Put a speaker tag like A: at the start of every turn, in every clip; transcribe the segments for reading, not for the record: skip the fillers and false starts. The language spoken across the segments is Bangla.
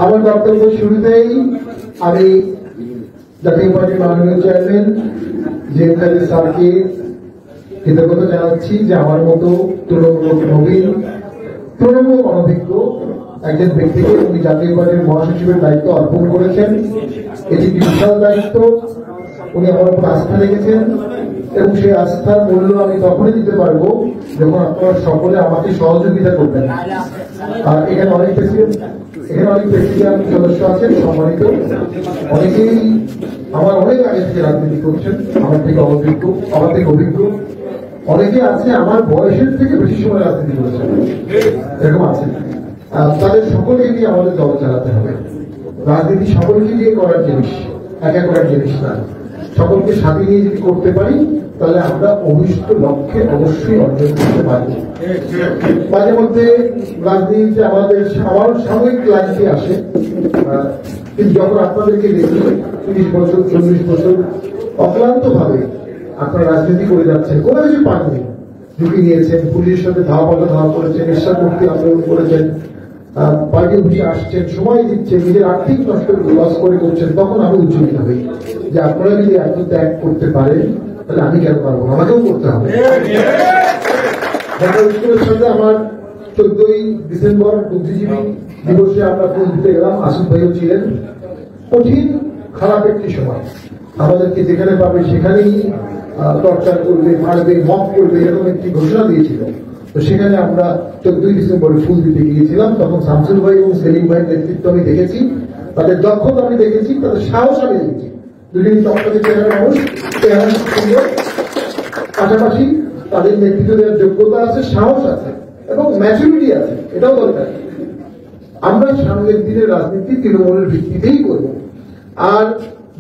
A: আমার বক্তব্য শুরুতেই আমি জাতীয় পার্টির মাননীয় চেয়ারম্যান জেএম কাদের স্যারকে কৃতজ্ঞতা জানাচ্ছি যে আমার মতো তুলনামূলক নবীন তৃণমূল অনভিজ্ঞ একজন ব্যক্তিকে উনি জাতীয় পার্টির মহাসচিবের দায়িত্ব অর্পণ করেছেন। এটি বিশাল দায়িত্ব, উনি আমার উপর আস্থা রেখেছেন এবং সেই আস্থার মূল্য আমি তখনই দিতে পারবো যখন আপনারা সকলে আমাকে সহযোগিতা করবেন। আর এখানে অনেক প্রেসিডেন্ট সদস্য আছেন সম্মানিত, অনেকেই আমার অনেক আগে থেকে রাজনীতি করছেন, আমার থেকে অভিজ্ঞ অনেকে আছে আমার বয়সের থেকে বেশি সময় রাজনীতি করেছেন, এরকম আছে। তাদের সকলকে নিয়ে আমাদের দল চালাতে হবে। রাজনীতি সকলকে নিয়ে করার জিনিস, একা করার জিনিস না। সকলকে সাথে নিয়ে যদি করতে পারি তাহলে আমরা অভিষ্ট লক্ষ্যে অবশ্যই অর্জন করতে পারি। মাঝে মধ্যে রাজনীতিতে আমার সাময়িক ক্লান্তি আসে, কিন্তু যখন আপনাদেরকে দেখি 30 বছর 40 বছর অক্লান্ত ভাবে আপনারা রাজনীতি করে যাচ্ছেন, কোনো কিছু পাননি, ঝুঁকি নিয়েছেন, পুলিশের সাথে ধাওয়া করেছেন, নেশা মুক্তি আন্দোলন করেছেন, পার্টি অফিসে আসছেন, সময় দিচ্ছেন, নিজের আর্থিক নষ্ট লস করে করছেন, তখন আমি উজ্জীবিত হই যে আপনারা যদি এত ত্যাগ করতে পারেন তাহলে আমি কেন পারবো, আমাকেও করতে হবে। স্কুলের সাথে আমার 14ই ডিসেম্বর বুদ্ধিজীবী দিবসে আমরা ফুল দিতে গেলাম, আসিফ ভাইও ছিলেন। কঠিন খারাপ একটি সময়, আমাদেরকে যেখানে পাবে সেখানেই টর্চার করবে, মারবে, মক করবে, এরকম একটি ঘোষণা দিয়েছিল। তো সেখানে আমরা 14ই ডিসেম্বরে ফুল দিতে গিয়েছিলাম। তখন শামসুল ভাই এবং সেলিম ভাইয়ের নেতৃত্ব আমি দেখেছি, তাদের দক্ষতা আমি দেখেছি, তাদের সাহস আমি দেখেছি। দুজনই চক্রাতে চেহারা মানুষ, পাশাপাশি তাদের নেতৃত্ব দেওয়ার যোগ্যতা আছে, সাহস আছে এবং ম্যাচুরিটি আছে, এটাও দরকার। আমরা সামনের দিনের রাজনীতি তৃণমূলের ভিত্তিতেই করব। আর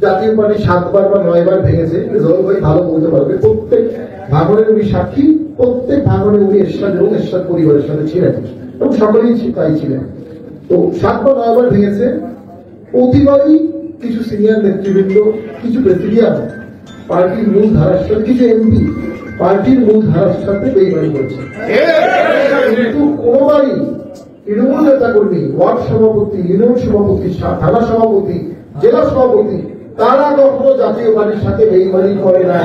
A: জাতীয় পার্টি 7 বার বা 9 বার ভেঙেছে, জল ভাই ভালো বলতে পারবে। প্রত্যেক ভাঙনের উনি সাক্ষী, প্রত্যেক ভাঙনে উনি এরশাদ এবং এরশাদ পরিবারের সাথে ছিলেন এবং সকলেই তাই ছিলেন। তো 7 বা 9 বার ভেঙেছে। প্রতিবারই কিছু সিনিয়র নেতৃবৃন্দ, কিছু প্রেসিডিয়াম পার্টির মূল ধারার সাথে, কিছু এমপি পার্টির মূল ধারার সাথে বেইমানি করছে। কিন্তু কোনোবারই তৃণমূল নেতা কর্মী, ওয়ার্ড সভাপতি, ইউনিয়ন সভাপতি, থানা সভাপতি, জেলা সভাপতি, তারা কখনো জাতীয় পার্টির সাথে বেইমানি করে না।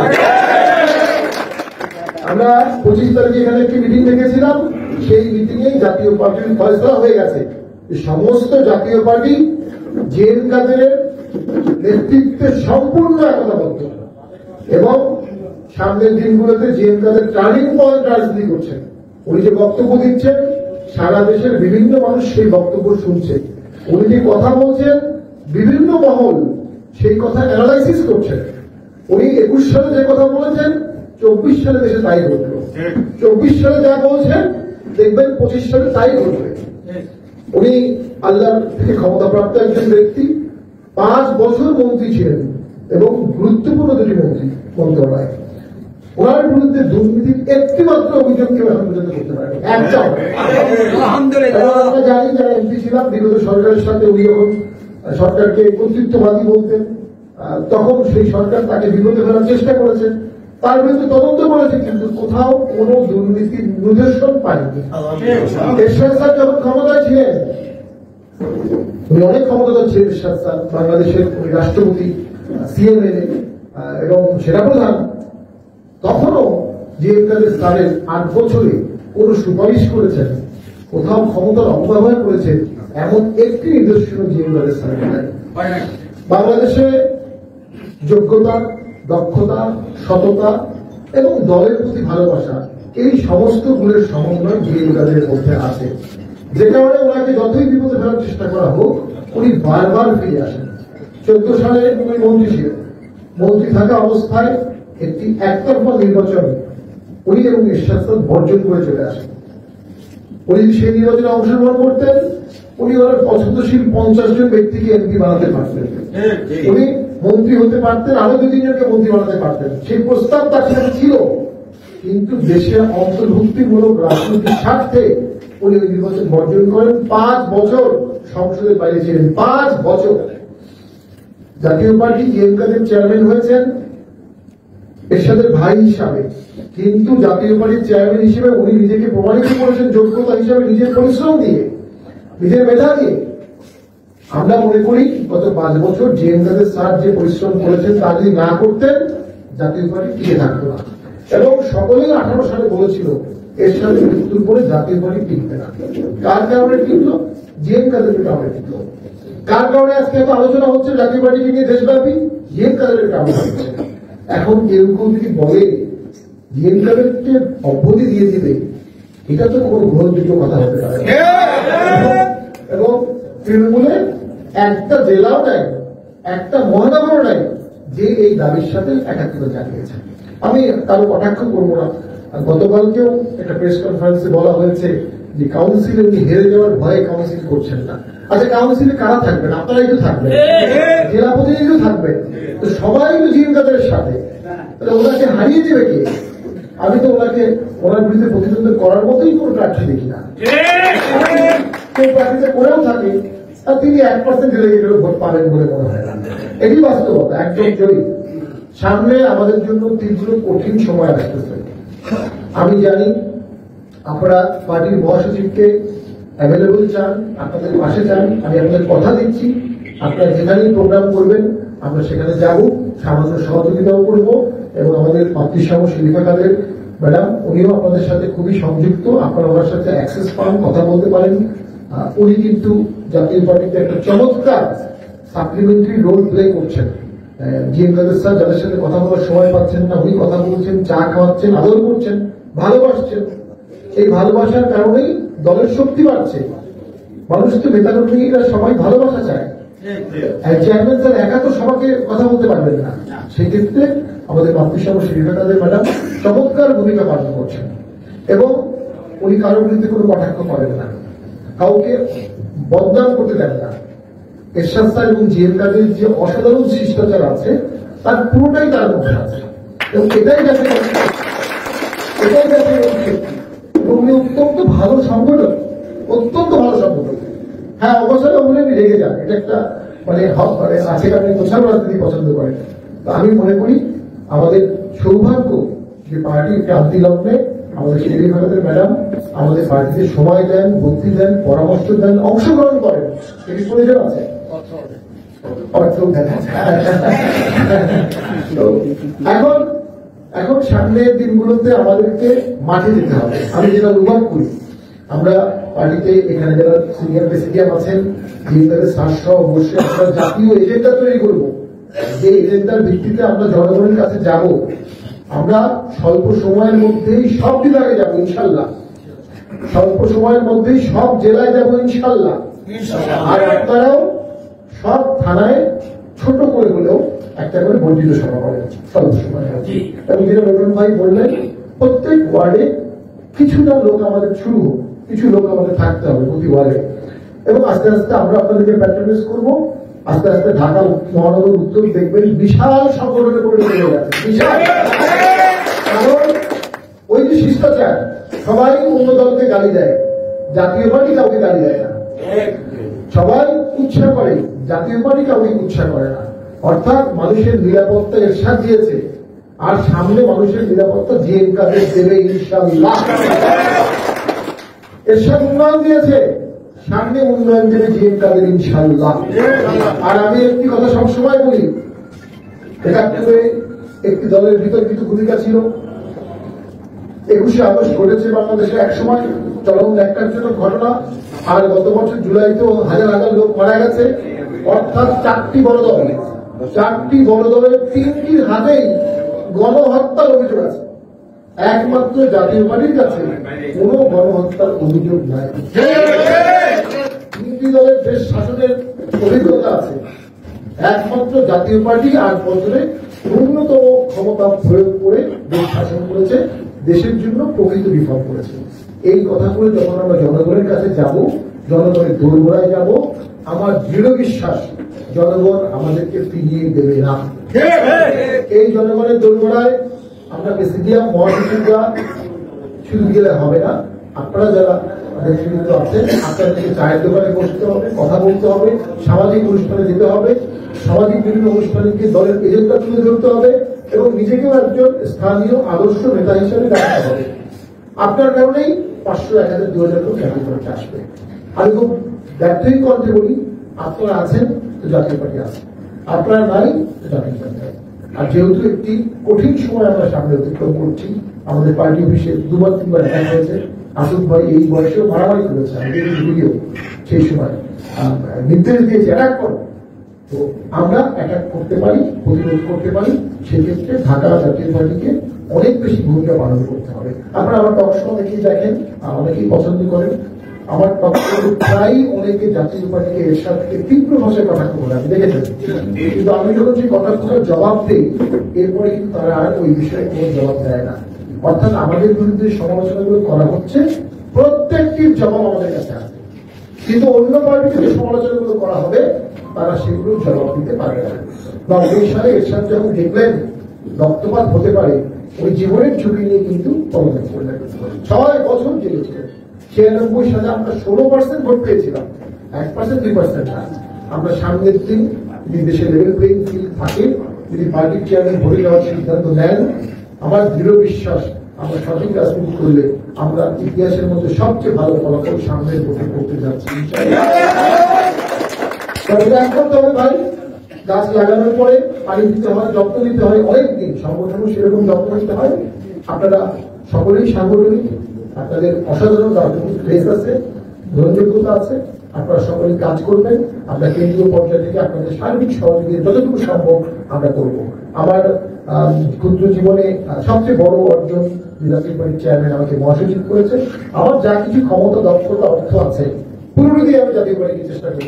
A: আমরা 25 তারিখে এখানে একটি মিটিং দেখেছিলাম, সেই মিটিং এ জাতীয় পার্টির ফয়সলা হয়ে গেছে সমস্ত জাতীয় পার্টি জেএম কাদেরের নেতৃত্বে সম্পূর্ণ একতাবদ্ধ এবং সামনের দিনগুলোতে জেএম কাদের টার্নিং পয়েন্ট রাজনীতি করছেন। উনি যে বক্তব্য দিচ্ছেন, সারা দেশের বিভিন্ন মানুষ সেই বক্তব্য শুনছে। উনি যে কথা বলছেন, বিভিন্ন মহল সেই কথা অ্যানালাইসিস করছেন। উনি 21 সালে যে কথা বলেছেন, 24 সালে দেশে তাই ঘটলো। 24 সালে যা বলছেন দেখবেন 25 সালে তাই ঘটবে। উনি আল্লাহর থেকে ক্ষমতাপ্রাপ্ত একজন ব্যক্তি, 5 বছর মন্ত্রী ছিলেন এবং গুরুত্বপূর্ণ 2টি মন্ত্রণালয়। ওনার বিরুদ্ধে দুর্নীতির একটি মাত্র অভিযোগ কেউ এখন পর্যন্ত করতে পারেনি, একটাও। আমরা জানি যারা এমপি ছিলাম বিগত সরকারের সাথে, উনি যখন সরকারকে কর্তৃত্ববাদী বলতেন, তখন সেই সরকার তাকে বিপদে ফেলার চেষ্টা করেছেন, তার বিরুদ্ধে তদন্ত করেছে, কিন্তু কোথাও কোন দুর্নীতির নিদর্শন পায়নি। এরশাদ স্যার যখন ক্ষমতায় ছিলেন, উনি অনেক ক্ষমতা ছিলেন। এরশাদ স্যার বাংলাদেশের রাষ্ট্রপতি, সিএমএলএ এবং সেনাপ্রধান। তখনও জেএম কাদের স্যারের 8 বছরে কোন সুপারিশ করেছেন, কোথাও ক্ষমতার অপব্যবহার করেছেন, এমন একটি নিদর্শন জেএম কাদের স্যারের নাই। বাংলাদেশে যোগ্যতা, দক্ষতা, সততা এবং দলের প্রতি ভালোবাসা, এই সমস্ত গুণের সমন্বয় জেএম কাদের মধ্যে আছে, যে কারণে ওনাকে যতই বিপদে ফেলার চেষ্টা করা হোক, উনি বারবার ফিরে আসেন। 14 সালে উনি মন্ত্রী ছিলেন। মন্ত্রী থাকা অবস্থায় একটি একতরফা নির্বাচন উনি এবং এরশাদ স্যার বর্জন করে চলে আসেন। উনি সেই নির্বাচনে অংশগ্রহণ করতেন, উনি ওনার পছন্দশীল 50 জন ব্যক্তিকে এমপি বানাতে পারতেন, উনি মন্ত্রী হতে পারতেন, আরো 2-3 জনকে মন্ত্রী বানাতে পারতেন। সেই প্রস্তাব তার সাথে ছিল, কিন্তু দেশের অন্তর্ভুক্তিমূলক রাজনীতির স্বার্থে উনি ওই নির্বাচন বর্জন করেন। 5 বছর সংসদের বাইরে ছিলেন, 5 বছর। জাতীয় পার্টি জেএম কাদের চেয়ারম্যান হয়েছেন এরশাদের ভাই হিসাবে, কিন্তু জাতীয় পার্টির চেয়ারম্যান হিসেবে উনি নিজেকে প্রমাণিত করেছেন যোগ্যতা হিসাবে নিজের পরিশ্রম দিয়ে। নিজের মেধা দিয়ে। আমরা মনে করি গত 5 বছর জিএম কাদের স্যার যে পরিশ্রম করেছেন তা যদি না করতেন জাতীয় পার্টি টিকে থাকতো না, এবং সকলেই 18 সালে বলেছিল এর সাথে মৃত্যুর পরে জাতীয় পার্টি টিকবে না। কার কারণে টিকলো? জিএম কাদের কারণে টিকলো। কার কারণে আজকে এত আলোচনা হচ্ছে জাতীয় পার্টিকে নিয়ে দেশব্যাপী? জিএম কাদের কারণে হচ্ছে। এখন কেউ কেউ যদি বলে জিএম কাদেরকে অব্যাহতি দিয়ে দিবে, এটা তো কোনো গ্রহণযোগ্য কথা হতে পারে না। এবং তৃণমূলে একটা জেলাও নাই, একটা মহানগর নাই যে এই দাবির সাথে একাত্মতা জানিয়েছে। আমি কারো কটাক্ষ করবো না। গতকালকেও একটা প্রেস কনফারেন্সে বলা হয়েছে যে কাউন্সিলে উনি হেরে যাওয়ার ভয়ে কাউন্সিল করছেন না। আচ্ছা, কাউন্সিলে কারা থাকবেন? আপনারাই তো থাকবেন, জেলা প্রতিনিধিও থাকবেন, তো সবাই তো জিএম কাদের সাথে, তাহলে ওনাকে হারিয়ে দেবে কে? আমি তো ওনার বিরুদ্ধে প্রতিদ্বন্দ্বিতা করার মতোই কোনো প্রার্থী দেখি না। কেউ প্রার্থীতে করেও থাকে আর তিনি 1% ডেলিগেটের ভোট পাবেন বলে মনে হয় না। এটি বাস্তবতা, একদম জয়ী। সামনে আমাদের জন্য তীব্র কঠিন সময় আসতেছে। আমি জানি আপনারা পার্টির মহাসচিবকে অ্যাভেলেবল চান, আপনাদের পাশে চান। আমি আপনাদের কথা দিচ্ছি, আপনারা যেখানেই প্রোগ্রাম করবেন আমরা সেখানে যাব, সামান্য সহযোগিতাও করব। এবং আমাদের মাতৃসম শিলিকা কাদের ম্যাডাম, উনিও আপনাদের সাথে খুবই সংযুক্ত, আপনারা ওনার সাথে অ্যাক্সেস পান, কথা বলতে পারেন। উনি কিন্তু জাতীয় পার্টিতে একটা চমৎকার সাপ্লিমেন্টারি রোল প্লে করছেন। জিএম কাদের স্যার যাদের সাথে কথা বলার সময় পাচ্ছেন না, উনি কথা বলছেন, চা খাওয়াচ্ছেন, আদর করছেন, ভালোবাসছেন। এই ভালোবাসার কারণেই দলের শক্তি বাড়ছে। মানুষ তো নেতাকর্মীরা সবাই ভালোবাসা চায়। চেয়ারম্যান স্যার একা তো সবাইকে কথা বলতে পারবেন না, সেই ক্ষেত্রে আমাদের মাতৃসম শিলিকা কাদের ম্যাডাম চমৎকার ভূমিকা পালন করছেন। এবং উনি কারোর বিরুদ্ধে কোনো কটাক্ষ করেন না, কাউকে বদনাম করতে দেন না। এরশাদ স্যার এবং জিএম কাদের যে অসাধারণ শিষ্টাচার আছে তার পুরোটাই তার মধ্যে আছে, এবং এটাই যাতে উনি অত্যন্ত ভালো সংগঠক, অত্যন্ত ভালো সংগঠক। হ্যাঁ, অবসরে বলে আমি রেগে যান, এটা একটা মানে আছে, আপনি কোথাও রাজনীতি পছন্দ করেন। তো আমি মনে করি আমাদের সৌভাগ্য যে পার্টির ক্রান্তি লগ্নে আমাদের শিলিকা কাদের ম্যাডাম আমাদের পার্টিতে সময় দেন, বুদ্ধি দেন, পরামর্শ দেন, অংশগ্রহণ করেন। এটি প্রয়োজন আছে, এখন সামনের দিনগুলোতে আমাদেরকে মাঠে যেতে হবে। আমি যেটা অনুভব করি, আমরা পার্টিতে এখানে যারা সিনিয়র প্রেসিডিয়াম আছেন, জিএমদের স্বাস্থ্য অবশ্যই আমরা জাতীয় এজেন্ডা তৈরি করব, যে এজেন্ডার ভিত্তিতে আমরা জনগণের কাছে যাব। আমরা স্বল্প সময়ের মধ্যেই সব বিভাগে যাব ইনশাল্লাহ, স্বল্প সময়ের মধ্যেই সব জেলায় যাব ইনশাল্লাহ। আর আপনারাও সব থানায় ছোট করে হলেও একটা করে বর্ধিত সভা করেন স্বল্প সময়। এবং যেটা রবীন্দ্র ভাই বললেন, প্রত্যেক ওয়ার্ডে কিছুটা লোক আমাদের শুরু হোক, কিছু লোক আমাদের থাকতে হবে প্রতি ওয়ার্ডে। এবং আস্তে আস্তে আমরা আপনাদেরকে প্যাট্রোনাইজ করবো। আস্তে আস্তে ঢাকা মহানগর উত্তর দেখবেন বিশাল সংগঠনে পরিণত হয়ে যাচ্ছে, বিশাল। কারণ ওই যে শিষ্টাচার, সবাই অন্য দলকে গালি দেয়, জাতীয় পার্টি কাউকে গালি দেয় না। সবাই উৎসাহ করে, জাতীয় পার্টি কাউকে উৎসাহ করে না। অর্থাৎ মানুষের নিরাপত্তা এরশাদ দিয়েছে, আর সামনে মানুষের নিরাপত্তা জিএম কাদের দেবে ইনশাআল্লাহ। এরশাদ উন্নয়ন দিয়েছে, সামনে উন্নয়ন দেবে জিএম কাদের ইনশাআল্লাহ। আর আমি একটি কথা সবসময় বলি, ৭১ একটি দলের বিতর্কিত ভূমিকা ছিল। ২১শে আগস্ট ঘটেছে বাংলাদেশে এক সময় চরম ন্যাক্কারজনক ঘটনা, আর গত বছর জুলাইতেও হাজার হাজার লোক মারা গেছে। অর্থাৎ ৪টি বড় দল, ৪টি বড় দলের ৩টির হাতেই গণহত্যার অভিযোগ আছে। একমাত্র জাতীয় পার্টির কাছে কোন গণহত্যার অভিযোগ নাই। ৩টি দলের দেশ শাসনের অভিজ্ঞতা আছে, একমাত্র জাতীয় পার্টি ৮ বছরে ন্যূনতম ক্ষমতা প্রয়োগ করে দেশ শাসন করেছে, দেশের জন্য প্রকৃত রিফর্ম করেছে। এই কথাগুলো যখন আমরা জনগণের কাছে যাব, জনগণের দোরগোড়ায় যাব, আমার দৃঢ় বিশ্বাস জনগণ আমাদেরকে ফিরিয়ে দেবে না। এই জনগণের দোরগোড়ায় আমরা প্রেসিডিয়াম মহাসচিবরা শুধু গেলে হবে না, আপনারা যারা নেতৃত্ব আছেন আপনাদেরকে চায়ের দোকানে বসতে হবে, কথা বলতে হবে, সামাজিক অনুষ্ঠানে যেতে হবে, সামাজিক বিভিন্ন অনুষ্ঠানে গিয়ে দলের এজেন্ডা তুলে ধরতে হবে, এবং নিজেকেও একজন স্থানীয় আদর্শ নেতা হিসেবে দেখাতে হবে। আপনার কারণেই ৫০০, ১০০০, ২০০০ লোক চাকরি করতে আসবে। আমি খুব ব্যর্থই কণ্ঠে বলি, আপনারা আছেন তো জাতীয় পার্টি আছে, আপনারা নাই তো জাতীয় পার্টি আছে। আর যেহেতু একটি কঠিন সময় আমরা সামনে অতিক্রম করছি, আমাদের পার্টি অফিসে 2-3বার অ্যাটাক হয়েছে, আসুক ভাই এই বয়সেও মারামারি করেছে, আমাদের ভিডিও সেই সময় নির্দেশ দিয়েছে অ্যাটাক করো, তো আমরা অ্যাটাক করতে পারি, প্রতিরোধ করতে পারি। সেক্ষেত্রে ঢাকা জাতীয় পার্টিকে অনেক বেশি ভূমিকা পালন করতে হবে। আপনারা আমার টক শো অনেকেই দেখেন, অনেকেই পছন্দ করেন। আমার টক শো প্রায় অনেকে জাতীয় পার্টিকে এরশাদ থেকে তীব্র ভাষায় কথা বলে আমি দেখেছেন, কিন্তু আমি যখন সেই কথাগুলোর জবাব দিই এরপরে কিন্তু তারা আর ওই বিষয়ে কোনো জবাব দেয় না। অর্থাৎ আমাদের বিরুদ্ধে সমালোচনাগুলো করা হচ্ছে, প্রত্যেকটির জবাব আমাদের কাছে আছে, কিন্তু অন্য পার্টিতে যে সমালোচনাগুলো করা হবে তারা সেগুলো জবাব দিতে পারে না। বা 19 সালে এরশাদ যখন দেখলেন রক্তপাত হতে পারে, ওই জীবনের ঝুঁকি নিয়ে কিন্তু পদত্যাগ করলেন। 6 বছর জেলে ছিলেন। 96 সালে আমরা 16% ভোট পেয়েছিলাম, 1% 2% না। আমরা সামনের দিন যদি দেশের লেভেল প্লেইং ফিল্ড থাকে, যদি পার্টির চেয়ারম্যান ভরে যাওয়ার সিদ্ধান্ত নেন, আমার দৃঢ় বিশ্বাস আমরা সঠিক রাজনীতি করলে আমরা ইতিহাসের মধ্যে সবচেয়ে ভালো ফলাফল সামনের ভোটে করতে যাচ্ছি। এক করতে হবে ভাই, গাছ লাগানোর পরে পানি দিতে হয়, যত্ন নিতে হয়, অনেকদিন সংগঠনও সেরকম যত্ন নিতে হয়। আপনারা সকলেই সাংগঠনিক, আপনাদের অসাধারণ রাজনৈতিক ফেস আছে, গ্রহণযোগ্যতা আছে, আপনারা সকলে কাজ করবেন। আমরা কেন্দ্রীয় পর্যায়ে থেকে আপনাদের সার্বিক সহযোগিতা যতটুকু সম্ভব আমরা করব। আমার ক্ষুদ্র জীবনে সবচেয়ে বড় অর্জন জাতীয় পার্টির চেয়ারম্যান আমাকে মহাসচিব করেছে। আমার যা কিছু ক্ষমতা, দক্ষতা, অর্থ আছে পুরো দিয়ে আমি জাতীয় পার্টিকে চেষ্টা করি।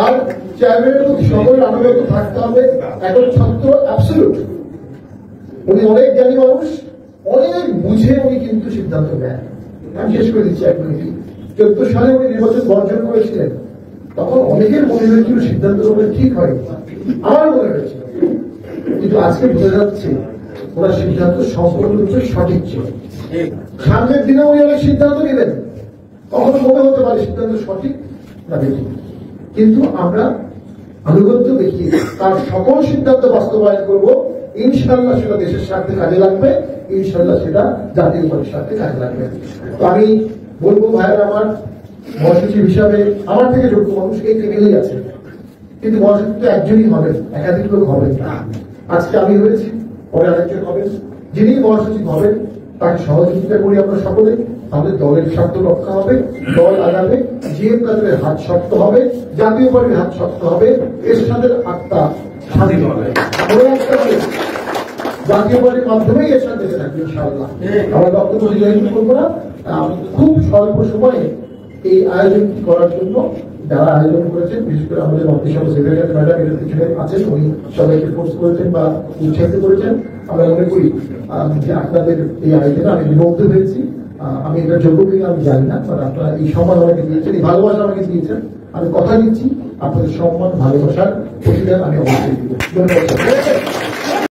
A: আর চেয়ারম্যানের প্রতি সকলের আনুগত্য থাকতে হবে, এখন ছাত্র অ্যাবসলিউট। উনি অনেক জ্ঞানী মানুষ, অনেক বুঝে উনি কিন্তু সিদ্ধান্ত নেন। আমি শেষ করে দিচ্ছি 1 মিনিট। 14 সালে উনি নির্বাচন বর্জন করেছিলেন, তখন অনেকের মনে হয়েছিল সিদ্ধান্ত ঠিক হয়নি, আমার মনে হয়েছিল, কিন্তু আজকে বোঝা যাচ্ছে ওনার সিদ্ধান্ত সম্পূর্ণরূপে সঠিক ছিল। সামনের দিনে উনি অনেক সিদ্ধান্ত নেবেন, কখনো মনে হতে পারে সিদ্ধান্ত সঠিক না বেঠিক, কিন্তু আমরা আনুগত্য দেখিয়ে তার সকল সিদ্ধান্ত বাস্তবায়ন করব। ইনশাল্লাহ সেটা দেশের স্বার্থে কাজে লাগবে, ইনশাল্লাহ সেটা জাতীয় পার্টির স্বার্থে কাজে লাগবে। তো আমি বলবো ভাইয়ের, আমার মহাসচিব হিসাবে আমার থেকে যোগ্য মানুষ এই টেবিলেই আছে, কিন্তু মহাসচিব তো একজনই হবেন, একাধিক লোক হবেন না। আজকে আমি হয়েছি, পরে আরেকজন হবেন, যিনি মহাসচিব হবেন তাকে সহযোগিতা করি আমরা সকলে। আমাদের দলের স্বার্থ রক্ষা হবে, দল আগাবে, জিএম কাদের হাত শক্ত হবে, জাতীয় পার্টির হাত শক্ত হবে, এরশাদের আত্মা শান্তি হবে। জাতীয় পার্টির মাধ্যমেই এরশাদ বেঁচে থাকবে ইনশাআল্লাহ। আমরা বক্তব্য দীর্ঘায়িত করবো না। খুব স্বল্প সময়ে এই আয়োজন করার জন্য যারা আয়োজন করেছেন, বিশেষ করে আমাদের মন্ত্রিসভা সেক্রেটারি ম্যাডাম এর পিছনে আছেন, উনি সবাইকে ফোর্স করেছেন বা উৎসাহিত করেছেন। আমরা মনে করি যে আপনাদের এই আয়োজনে আমি বিভক্ত হয়েছি। আমি এটা যোগ্য কিনা আমি জানি না, কারণ আপনারা এই সম্মান আমাকে দিয়েছেন, এই ভালোবাসা আমাকে দিয়েছেন। আমি কথা দিচ্ছি আপনাদের সম্মান ভালোবাসার প্রতিদান আমি অবশ্যই দিব। ধন্যবাদ।